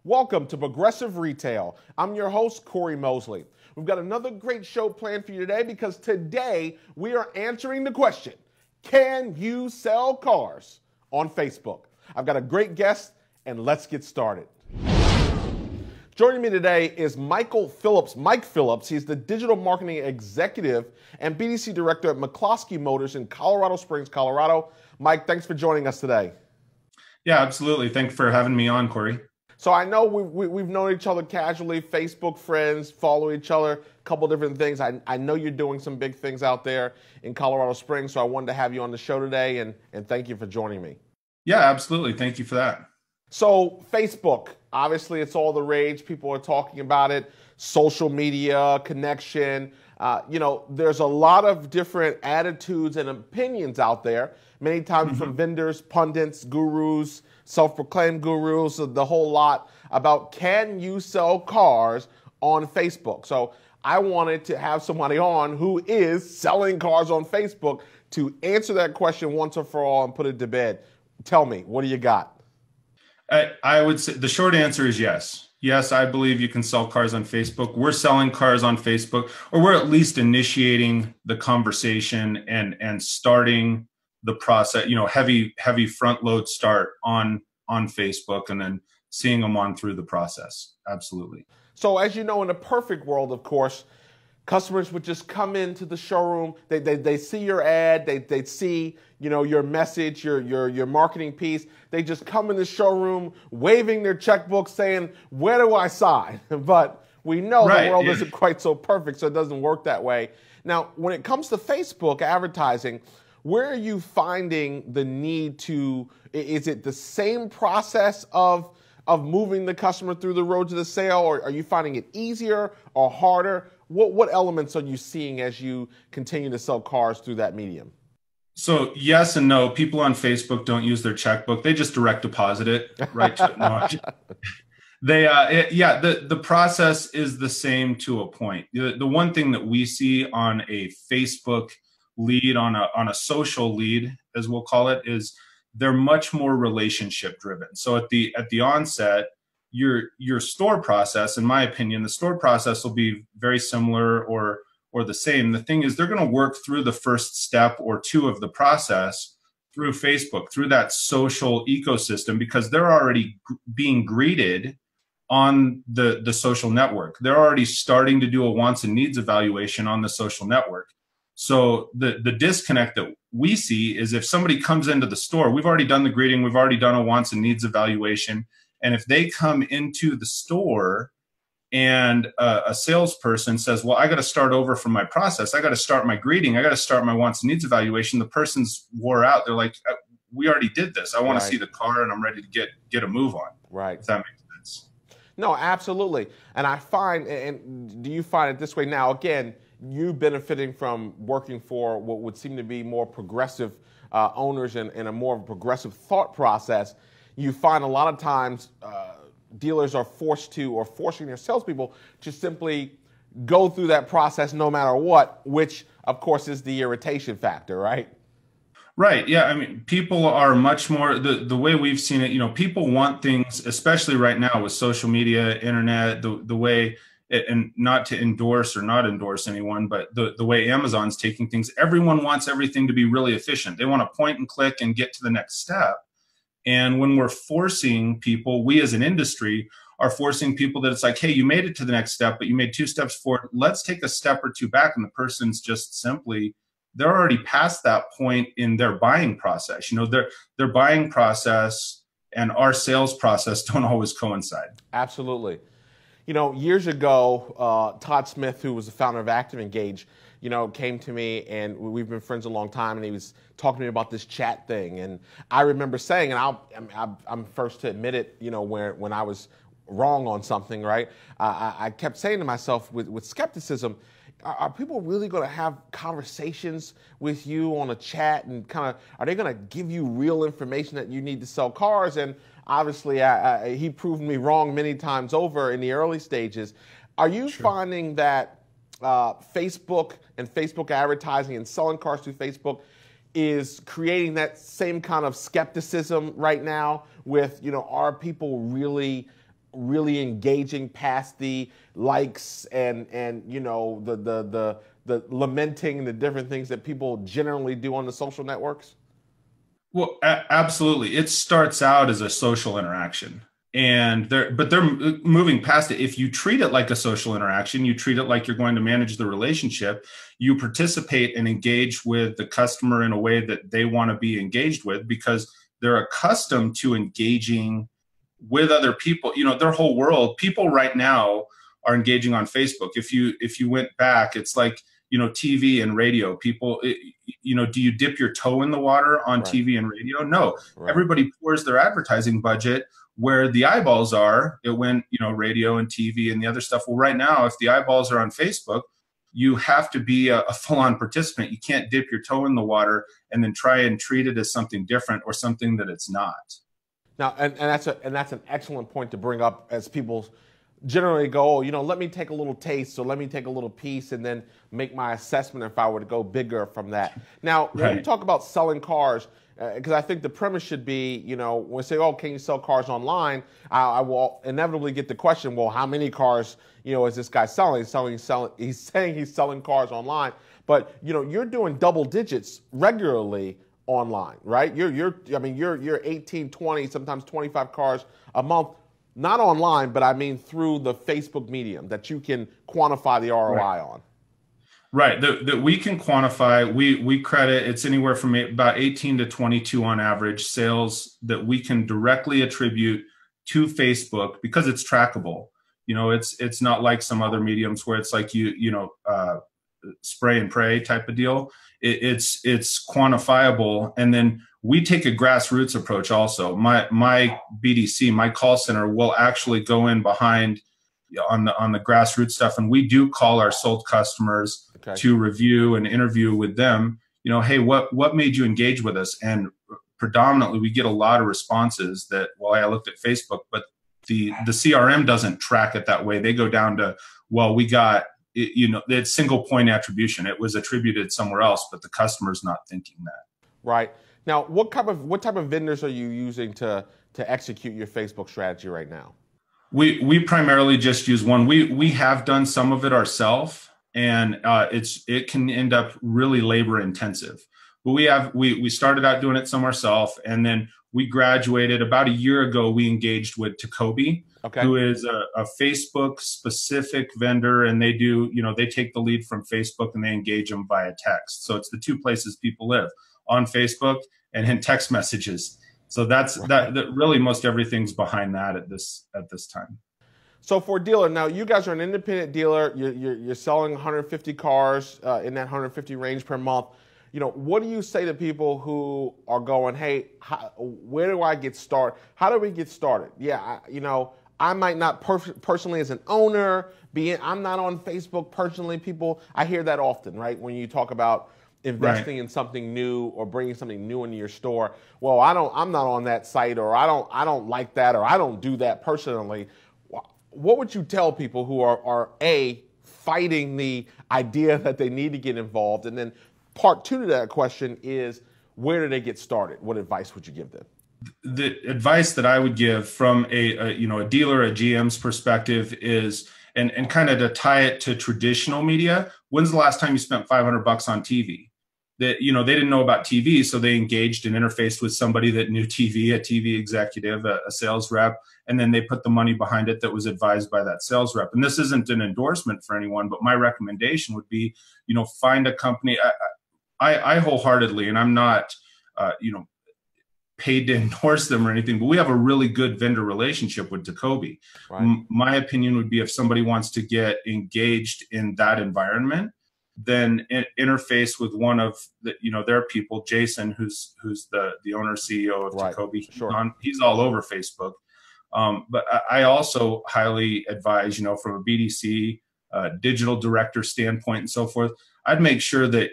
Welcome to Progressive Retail. I'm your host, Cory Mosley. We've got another great show planned for you today because today we are answering the question, can you sell cars on Facebook? I've got a great guest, and let's get started. Joining me today is Mike Phillips. He's the Digital Marketing Executive and BDC Director at McCloskey Motors in Colorado Springs, Colorado. Mike, thanks for joining us today. Yeah, absolutely. Thanks for having me on, Cory. So I know we've known each other casually, Facebook friends, follow each other, a couple different things. I know you're doing some big things out there in Colorado Springs, so I wanted to have you on the show today, and thank you for joining me. Yeah, absolutely. Thank you for that. So Facebook, obviously it's all the rage. People are talking about it, social media, connection. There's a lot of different attitudes and opinions out there, many times from vendors, pundits, gurus, self-proclaimed gurus, the whole lot about can you sell cars on Facebook? So I wanted to have somebody on who is selling cars on Facebook to answer that question once and for all and put it to bed. Tell me, what do you got? I would say the short answer is yes. Yes, I believe you can sell cars on Facebook. We're selling cars on Facebook, or we're at least initiating the conversation and starting the process, heavy front load start on Facebook and then seeing them on through the process. Absolutely. So as you know, in a perfect world, of course, customers would just come into the showroom. They see your ad. They see your message, your marketing piece. They just come in the showroom waving their checkbook, saying, "Where do I sign?" But we know the world isn't quite so perfect, so it doesn't work that way. Now, when it comes to Facebook advertising, where are you finding the need to? Is it the same process of moving the customer through the road to the sale, or are you finding it easier or harder? What elements are you seeing as you continue to sell cars through that medium? So yes and no. People on Facebook don't use their checkbook; they just direct deposit it right to the process is the same to a point. The one thing that we see on a Facebook lead, on a social lead, as we'll call it, is they're much more relationship driven. So at the onset, your store process, in my opinion, the store process will be very similar or the same. The thing is, they're going to work through the first step or two of the process through Facebook, through that social ecosystem, because they're already being greeted on the social network. They're already starting to do a wants and needs evaluation on the social network. So the disconnect that we see is if somebody comes into the store, we've already done the greeting, we've already done a wants and needs evaluation. And if they come into the store and a salesperson says, well, I got to start over from my process. I got to start my greeting. I got to start my wants and needs evaluation. The person's wore out. They're like, we already did this. I want to see the car and I'm ready to get a move on. Right. If that makes sense. No, absolutely. And I find, and do you find it this way now? Again, you benefiting from working for what would seem to be more progressive owners and a more progressive thought process. You find a lot of times dealers are forcing their salespeople to simply go through that process no matter what, which of course is the irritation factor, right? Right. Yeah. I mean, people are much more the way we've seen it. People want things, especially right now with social media, internet, the way, and not to endorse or not endorse anyone, but the way Amazon's taking things, everyone wants everything to be really efficient. They want to point and click and get to the next step. And when we're forcing people, we as an industry are forcing people that it's like, hey, you made it to the next step, but you made 2 steps forward. Let's take a step or 2 back. And the person's just simply, they're already past that point in their buying process. Their buying process and our sales process don't always coincide. Absolutely. Years ago, Todd Smith, who was the founder of Active Engage, came to me, and we've been friends a long time, and he was talking to me about this chat thing. And I remember saying, and I'm first to admit it, when I was wrong on something, right? I kept saying to myself with skepticism, are people really going to have conversations with you on a chat and are they going to give you real information that you need to sell cars? And obviously, he proved me wrong many times over in the early stages. Are you finding that Facebook and Facebook advertising and selling cars through Facebook is creating that same kind of skepticism right now with, are people really really engaging past the likes and you know the lamenting the different things that people generally do on the social networks? Well, absolutely. It starts out as a social interaction, and they're moving past it. If you treat it like a social interaction, you treat it like you're going to manage the relationship. You participate and engage with the customer in a way that they want to be engaged with, because they're accustomed to engaging with other people. You know, their whole world. People right now are engaging on Facebook. If you went back, it's like, you know, TV and radio. People, you know, do you dip your toe in the water on Right. TV and radio? No. Right. Everybody pours their advertising budget where the eyeballs are. It went, you know, radio and TV and the other stuff. Well, right now, if the eyeballs are on Facebook, you have to be a full-on participant. You can't dip your toe in the water and then try and treat it as something different or something that it's not. Now, and that's an excellent point to bring up, as people generally go, oh, you know, let me take a little taste, or let me take a little piece, and then make my assessment if I were to go bigger from that. Now, when you talk about selling cars, because I think the premise should be, you know, when we say, oh, can you sell cars online? I will inevitably get the question, well, how many cars, you know, is this guy selling? He's saying he's selling cars online, but you know, you're doing double digits regularly online, right? You're 18, 20, sometimes 25 cars a month, not online, but I mean through the Facebook medium that you can quantify the ROI on. Right, that we can quantify. We credit, it's anywhere from about 18 to 22 on average sales that we can directly attribute to Facebook, because it's trackable. You know, it's not like some other mediums where it's like spray and pray type of deal. It's quantifiable, and then we take a grassroots approach also. My BDC, my call center, will actually go in behind on the grassroots stuff, and we do call our sold customers to review and interview with them. You know, hey, what made you engage with us? And predominantly, we get a lot of responses that, well, I looked at Facebook, but the CRM doesn't track it that way. They go down to, well, we got, you know, it's single point attribution. It was attributed somewhere else, but the customer's not thinking that. Right. Now, what type of vendors are you using to execute your Facebook strategy right now? We primarily just use one. We have done some of it ourselves, and it can end up really labor intensive. But we started out doing it some ourselves, and then we graduated about a year ago. We engaged with Tacobi, who is a Facebook specific vendor, and they do, you know, they take the lead from Facebook and they engage them via text. So it's the two places people live, on Facebook and in text messages. So that really most everything's behind that at this time. So for a dealer, now you guys are an independent dealer. You're selling 150 cars in that 150 range per month. You know, what do you say to people who are going, hey, where do I get started? How do we get started? Yeah, I might not personally as an owner I'm not on Facebook personally. I hear that often, right? When you talk about investing in something new or bringing something new into your store. Well, I'm not on that site, or I don't like that, or I don't do that personally. What would you tell people who are fighting the idea that they need to get involved? And then part two to that question is, where do they get started? What advice would you give them? The advice that I would give from a dealer, a GM's perspective is, and kind of to tie it to traditional media, when's the last time you spent $500 on TV? That, you know, they didn't know about TV, so they engaged and interfaced with somebody that knew TV, a TV executive, a sales rep, and then they put the money behind it that was advised by that sales rep. And this isn't an endorsement for anyone, but my recommendation would be, you know, find a company. I wholeheartedly, and I'm not, paid to endorse them or anything, but we have a really good vendor relationship with Tacobi. Right. My opinion would be, if somebody wants to get engaged in that environment, then interface with one of their people, Jason, who's the owner CEO of Tacobi. He's all over Facebook. But I also highly advise, from a BDC, digital director standpoint and so forth, I'd make sure that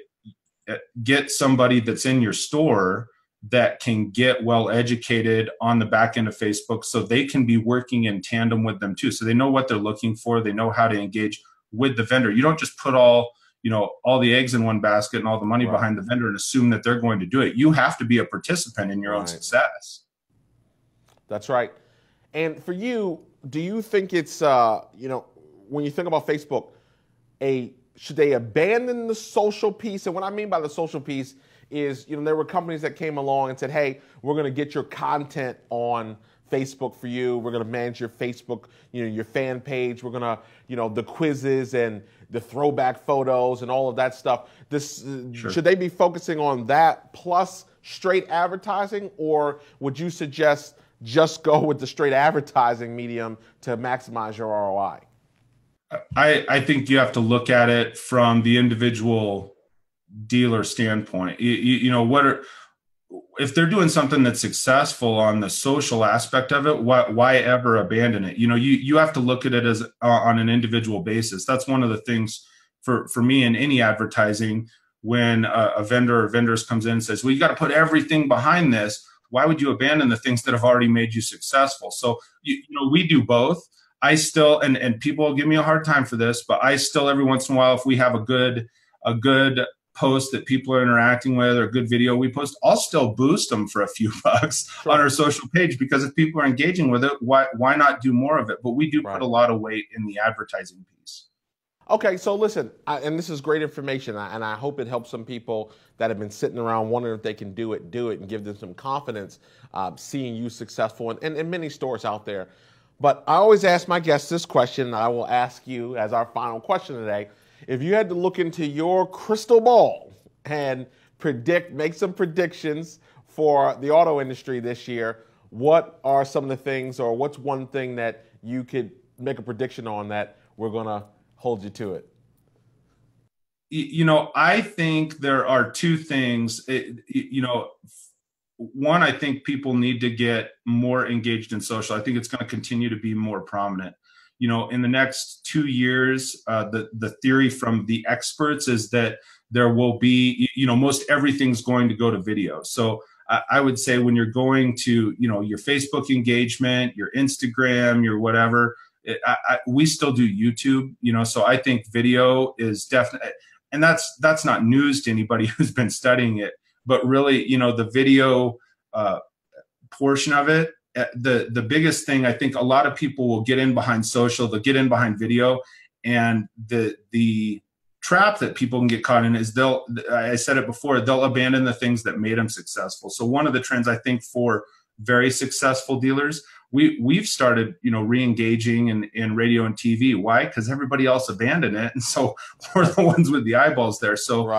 get somebody that's in your store that can get well educated on the back end of Facebook, so they can be working in tandem with them too. So they know what they're looking for. They know how to engage with the vendor. You don't just put all the eggs in one basket and all the money behind the vendor and assume that they're going to do it. You have to be a participant in your own success. That's right. And for you, do you think it's, when you think about Facebook, should they abandon the social piece? And what I mean by the social piece is, there were companies that came along and said, hey, we're going to get your content on Facebook for you. We're going to manage your Facebook, your fan page. We're going to, the quizzes and the throwback photos and all of that stuff. Sure. Should they be focusing on that plus straight advertising, or would you suggest just go with the straight advertising medium to maximize your ROI? I think you have to look at it from the individual dealer standpoint. If they're doing something that's successful on the social aspect of it, why ever abandon it? You have to look at it as on an individual basis. That's one of the things for me in any advertising. When a vendor or vendors comes in and says, well, you got to put everything behind this. Why would you abandon the things that have already made you successful? So, we do both. I still, and people give me a hard time for this, but I still, every once in a while, if we have a good post that people are interacting with or a good video we post, I'll still boost them for a few bucks on our social page, because if people are engaging with it, why not do more of it? But we do put a lot of weight in the advertising piece. Okay, so listen, and this is great information, and I hope it helps some people that have been sitting around wondering if they can do it, and give them some confidence seeing you successful in many stores out there. But I always ask my guests this question, and I will ask you as our final question today. If you had to look into your crystal ball and make some predictions for the auto industry this year, what are some of the things, or what's one thing that you could make a prediction on that we're going to hold you to it? I think there are two things. One, I think people need to get more engaged in social. I think it's going to continue to be more prominent. In the next 2 years, the theory from the experts is that there will be, most everything's going to go to video. So I would say when you're going to, your Facebook engagement, your Instagram, your whatever, we still do YouTube, so I think video is definitely, and that's not news to anybody who's been studying it, but really, the video portion of it, the biggest thing, I think a lot of people will get in behind social, they'll get in behind video, and the trap that people can get caught in is I said it before, they'll abandon the things that made them successful. So one of the trends I think for very successful dealers, we've started, re-engaging in radio and TV. Why? Because everybody else abandoned it, and so we're the ones with the eyeballs there. So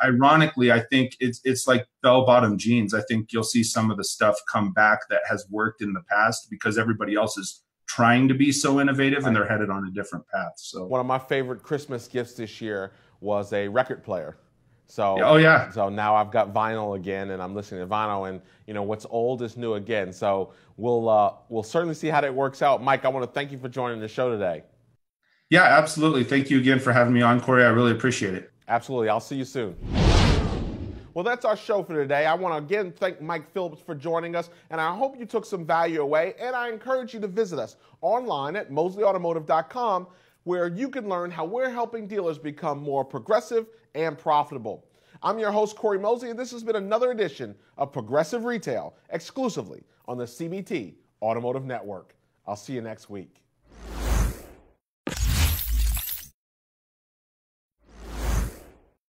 ironically, I think it's like bell-bottom jeans. I think you'll see some of the stuff come back that has worked in the past because everybody else is trying to be so innovative and they're headed on a different path. So one of my favorite Christmas gifts this year was a record player. So, So now I've got vinyl again, and I'm listening to vinyl, and what's old is new again. So we'll certainly see how that works out. Mike, I want to thank you for joining the show today. Yeah, absolutely. Thank you again for having me on, Cory. I really appreciate it. Absolutely. I'll see you soon. Well, that's our show for today. I want to again thank Mike Phillips for joining us, and I hope you took some value away, and I encourage you to visit us online at mosleyautomotive.com, where you can learn how we're helping dealers become more progressive and profitable. I'm your host, Cory Mosley, and this has been another edition of Progressive Retail, exclusively on the CBT Automotive Network. I'll see you next week.